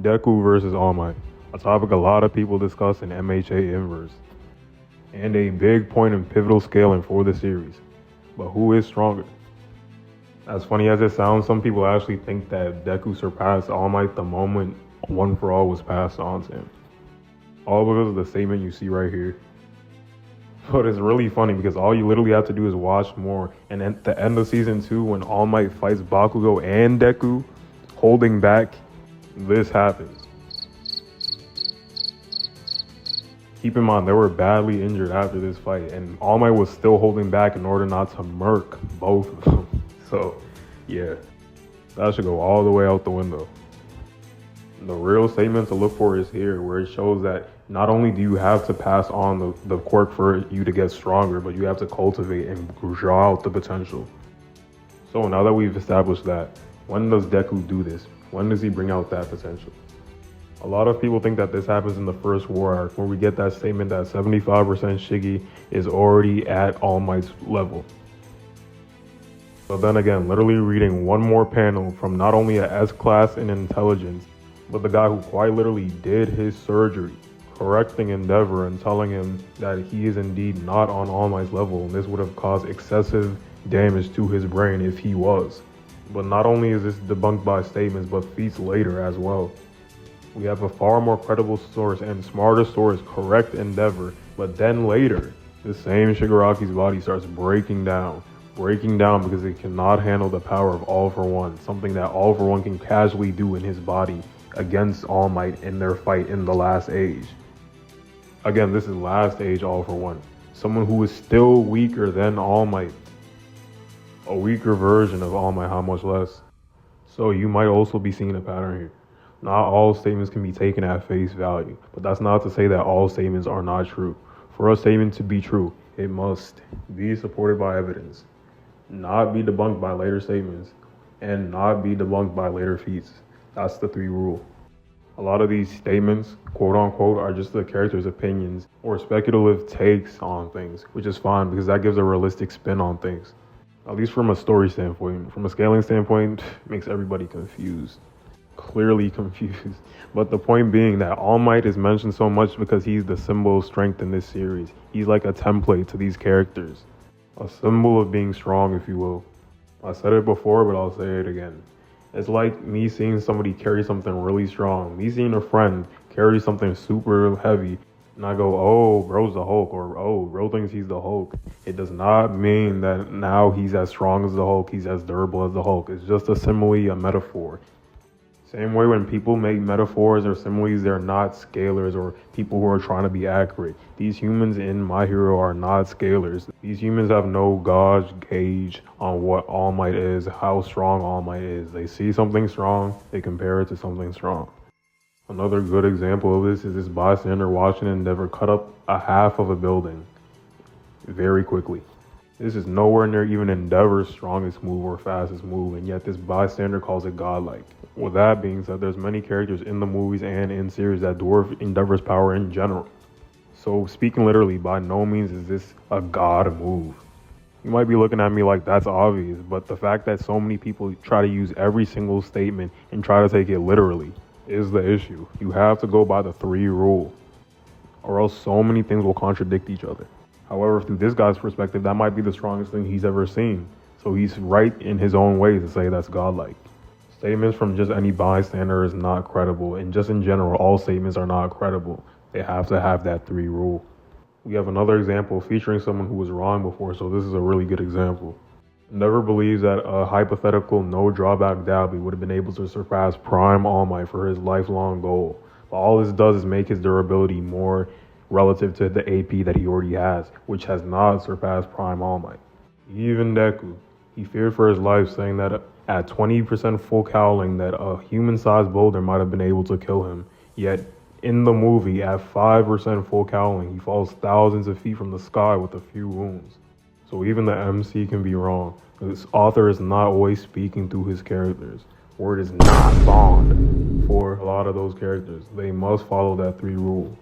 Deku versus All Might, a topic a lot of people discuss in MHA Inverse, and a big point in pivotal scaling for the series. But who is stronger? As funny as it sounds, some people actually think that Deku surpassed All Might the moment One for All was passed on to him. All because of the statement you see right here. But it's really funny because all you literally have to do is watch more, and at the end of season 2, when All Might fights Bakugo and Deku, holding back, this happens. Keep in mind, they were badly injured after this fight, and All Might was still holding back in order not to murk both of them. So, yeah, that should go all the way out the window. The real statement to look for is here, where it shows that not only do you have to pass on the quirk for you to get stronger, but you have to cultivate and draw out the potential. So now that we've established that, when does Deku do this? When does he bring out that potential? A lot of people think that this happens in the first war arc, where we get that statement that 75% Shiggy is already at All Might's level. But then again, literally reading one more panel from not only a S-class in intelligence, but the guy who quite literally did his surgery, correcting Endeavor and telling him that he is indeed not on All Might's level, and this would have caused excessive damage to his brain if he was. But not only is this debunked by statements, but feats later as well. We have a far more credible source and smarter source correct Endeavor, but then later, the same Shigaraki's body starts breaking down because it cannot handle the power of All For One, something that All For One can casually do in his body against All Might in their fight in the Last Age. Again, this is Last Age All For One, someone who is still weaker than All Might. A weaker version of All Might, how much less? So you might also be seeing a pattern here. Not all statements can be taken at face value, but that's not to say that all statements are not true. For a statement to be true, it must be supported by evidence, not be debunked by later statements, and not be debunked by later feats. That's the 3 rule. A lot of these statements, quote unquote, are just the character's opinions or speculative takes on things, which is fine because that gives a realistic spin on things. At least from a story standpoint. From a scaling standpoint, it makes everybody confused. Clearly confused. But the point being that All Might is mentioned so much because he's the symbol of strength in this series. He's like a template to these characters. A symbol of being strong, if you will. I said it before, but I'll say it again. It's like me seeing somebody carry something really strong. Me seeing a friend carry something super heavy. And I go, oh, bro's the Hulk, or oh, bro thinks he's the Hulk. It does not mean that now he's as strong as the Hulk, he's as durable as the Hulk. It's just a simile, a metaphor. Same way when people make metaphors or similes, they're not scalars or people who are trying to be accurate. These humans in My Hero are not scalars. These humans have no gauge on what All Might is, how strong All Might is. They see something strong, they compare it to something strong. Another good example of this is this bystander watching Endeavor cut up a half of a building very quickly. This is nowhere near even Endeavor's strongest move or fastest move, and yet this bystander calls it godlike. With that being said, there's many characters in the movies and in series that dwarf Endeavor's power in general. So speaking literally, by no means is this a god move. You might be looking at me like that's obvious, but the fact that so many people try to use every single statement and try to take it literally is the issue. You have to go by the 3 rule, or else so many things will contradict each other. However, through this guy's perspective, that might be the strongest thing he's ever seen. So he's right in his own way to say that's godlike. Statements from just any bystander is not credible, and just in general, all statements are not credible. They have to have that 3 rule. We have another example featuring someone who was wrong before, so this is a really good example. Endeavor believes that a hypothetical no drawback Dabby would have been able to surpass Prime All Might for his lifelong goal. But all this does is make his durability more relative to the AP that he already has, which has not surpassed Prime All Might. Even Deku, he feared for his life, saying that at 20% full cowling that a human-sized boulder might have been able to kill him. Yet in the movie, at 5% full cowling, he falls thousands of feet from the sky with a few wounds. So even the MC can be wrong. This author is not always speaking through his characters. Word is not bond for a lot of those characters. They must follow that 3 rule.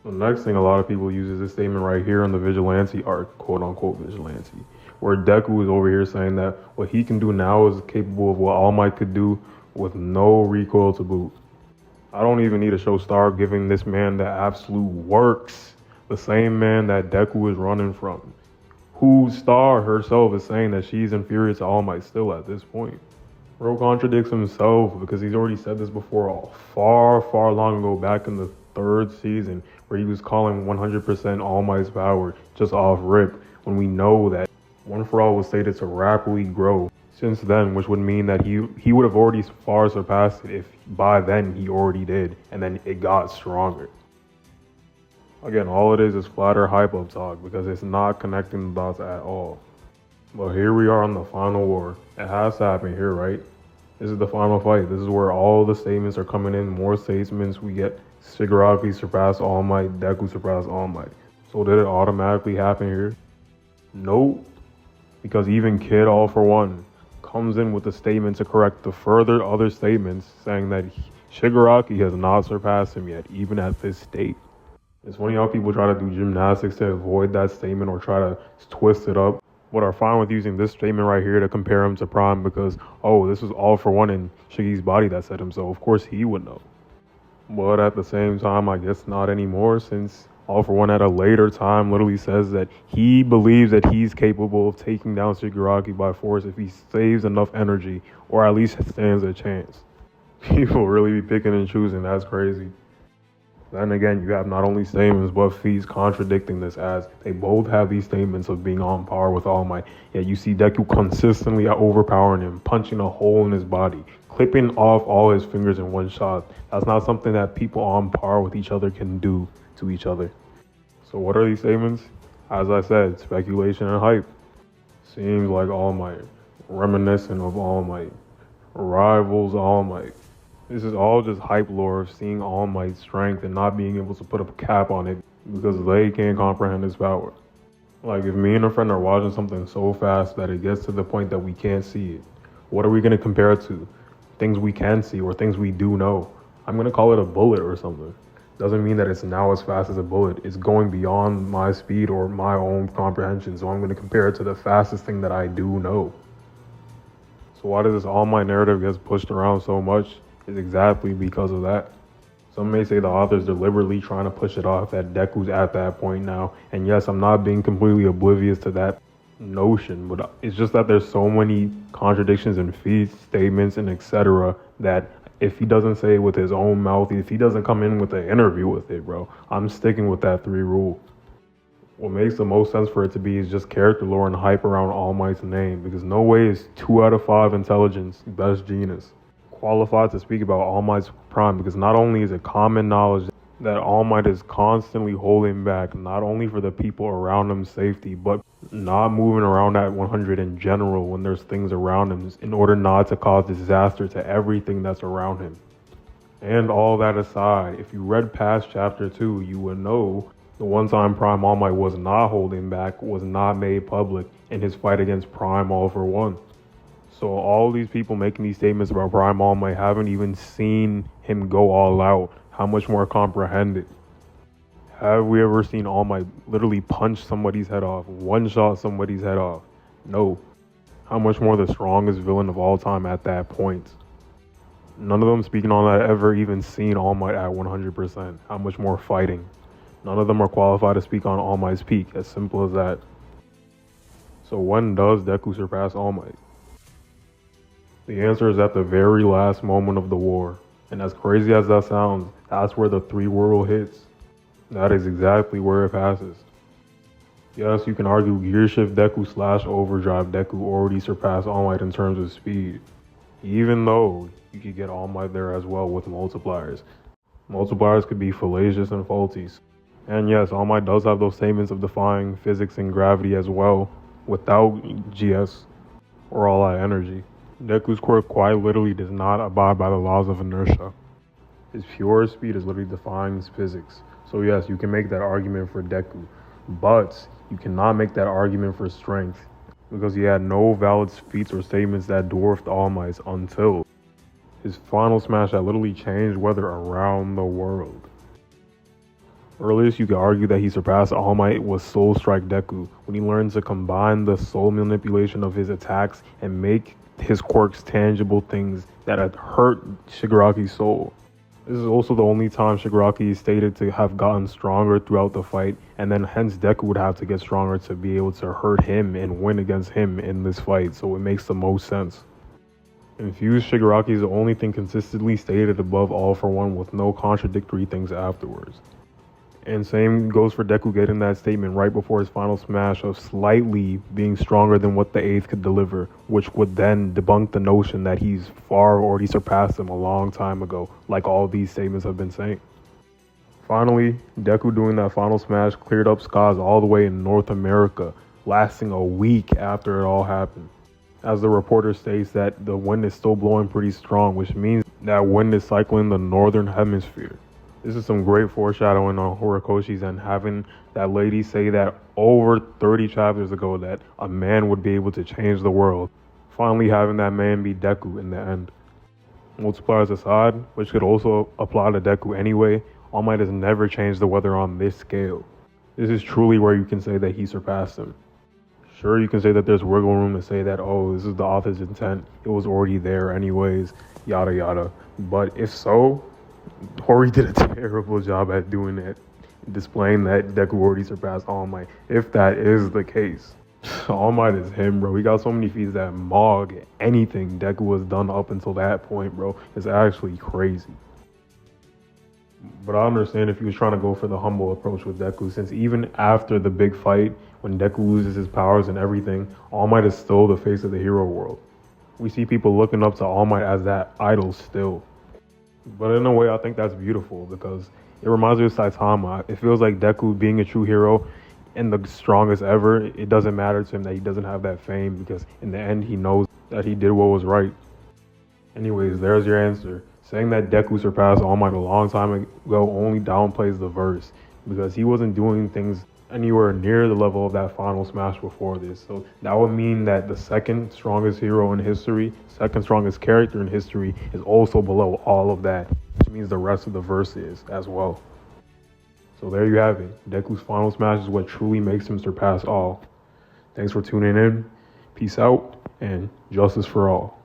The next thing a lot of people use is this statement right here on the Vigilante arc, quote unquote Vigilante, where Deku is over here saying that what he can do now is capable of what All Might could do with no recoil to boot. I don't even need a show star giving this man the absolute works. The same man that Deku is running from. Whose star herself is saying that she's inferior to All Might still at this point. Bro contradicts himself because he's already said this before, far, far long ago, back in the third season, where he was calling 100% All Might's power just off rip, when we know that One For All was stated to rapidly grow since then, which would mean that he would have already far surpassed it if by then he already did, and then it got stronger. Again, all it is flatter hype up talk because it's not connecting the dots at all. But here we are on the final war. It has to happen here, right? This is the final fight. This is where all the statements are coming in. More statements. We get Shigaraki surpass All Might, Deku surpass All Might. So did it automatically happen here? Nope. Because even Kid All For One comes in with a statement to correct the further other statements saying that Shigaraki has not surpassed him yet, even at this state. It's funny how people try to do gymnastics to avoid that statement or try to twist it up, but are fine with using this statement right here to compare him to Prime because, oh, this was All For One in Shiggy's body that said him, so of course he would know. But at the same time, I guess not anymore, since All For One at a later time literally says that he believes that he's capable of taking down Shigaraki by force if he saves enough energy, or at least stands a chance. People really be picking and choosing, that's crazy. Then again, you have not only statements but feats contradicting this, as they both have these statements of being on par with All Might, yet you see Deku consistently overpowering him, punching a hole in his body, clipping off all his fingers in one shot. That's not something that people on par with each other can do to each other. So what are these statements? As I said, speculation and hype. Seems like All Might, reminiscent of All Might, rivals All Might. This is all just hype lore of seeing All Might's strength and not being able to put a cap on it because they can't comprehend his power. Like, if me and a friend are watching something so fast that it gets to the point that we can't see it, what are we going to compare it to? Things we can see or things we do know. I'm going to call it a bullet or something. Doesn't mean that it's now as fast as a bullet. It's going beyond my speed or my own comprehension, so I'm going to compare it to the fastest thing that I do know. So why does this All Might narrative get pushed around so much? Is exactly because of that. Some may say the author's deliberately trying to push it off that Deku's at that point now, and yes, I'm not being completely oblivious to that notion, but it's just that there's so many contradictions in feats, statements, and etc. that if he doesn't say it with his own mouth, if he doesn't come in with an interview with it, bro, I'm sticking with that 3 rule. What makes the most sense for it to be is just character lore and hype around All Might's name, because no way is 2 out of 5 intelligence best genus qualified to speak about All Might's prime, because not only is it common knowledge that All Might is constantly holding back, not only for the people around him's safety, but not moving around at 100 in general when there's things around him in order not to cause disaster to everything that's around him. And all that aside, if you read past chapter 2, you would know the one-time Prime All Might was not holding back, was not made public in his fight against Prime All For One. So all these people making these statements about Prime All Might haven't even seen him go all out. How much more comprehended? Have we ever seen All Might literally punch somebody's head off, one-shot somebody's head off? No. How much more the strongest villain of all time at that point? None of them speaking on that ever even seen All Might at 100%. How much more fighting? None of them are qualified to speak on All Might's peak, as simple as that. So when does Deku surpass All Might? The answer is at the very last moment of the war. And as crazy as that sounds, that's where the 3 rule hits. That is exactly where it passes. Yes, you can argue Gear Shift Deku / Overdrive Deku already surpassed All Might in terms of speed. Even though you could get All Might there as well with multipliers. Multipliers could be fallacious and faulty. And yes, All Might does have those statements of defying physics and gravity as well, without GS or all that energy. Deku's quirk quite literally does not abide by the laws of inertia. His pure speed is literally defying physics. So yes, you can make that argument for Deku, but you cannot make that argument for strength, because he had no valid feats or statements that dwarfed All Might's until his final smash that literally changed weather around the world. Earliest you could argue that he surpassed All Might was Soul Strike Deku, when he learned to combine the soul manipulation of his attacks and make his quirks tangible things that had hurt Shigaraki's soul. This is also the only time Shigaraki is stated to have gotten stronger throughout the fight, and then hence Deku would have to get stronger to be able to hurt him and win against him in this fight, so it makes the most sense. Infused Shigaraki is the only thing consistently stated above All for One with no contradictory things afterwards. And same goes for Deku getting that statement right before his final smash of slightly being stronger than what the 8th could deliver, which would then debunk the notion that he's far already surpassed him a long time ago, like all these statements have been saying. Finally, Deku doing that final smash cleared up skies all the way in North America, lasting a week after it all happened. As the reporter states that the wind is still blowing pretty strong, which means that wind is cycling the northern hemisphere. This is some great foreshadowing on Horikoshi's and having that lady say that over 30 chapters ago that a man would be able to change the world. Finally having that man be Deku in the end. Multipliers aside, which could also apply to Deku anyway, All Might has never changed the weather on this scale. This is truly where you can say that he surpassed him. Sure, you can say that there's wiggle room to say that, oh, this is the author's intent, it was already there anyways, yada yada. But if so, Hori did a terrible job at doing it, displaying that Deku already surpassed All Might. If that is the case, All Might is him, bro. He got so many feats that Mog, anything Deku has done up until that point, bro, is actually crazy. But I understand if he was trying to go for the humble approach with Deku, since even after the big fight, when Deku loses his powers and everything, All Might is still the face of the hero world. We see people looking up to All Might as that idol still. But in a way, I think that's beautiful because it reminds me of Saitama. It feels like Deku being a true hero and the strongest ever, it doesn't matter to him that he doesn't have that fame because in the end, he knows that he did what was right. Anyways, there's your answer. Saying that Deku surpassed All Might a long time ago only downplays the verse because he wasn't doing things anywhere near the level of that final smash before this. So that would mean that the second strongest hero in history, second strongest character in history is also below all of that, which means the rest of the verse is as well. So there you have it. Deku's final smash is what truly makes him surpass all. Thanks for tuning in. Peace out and justice for all.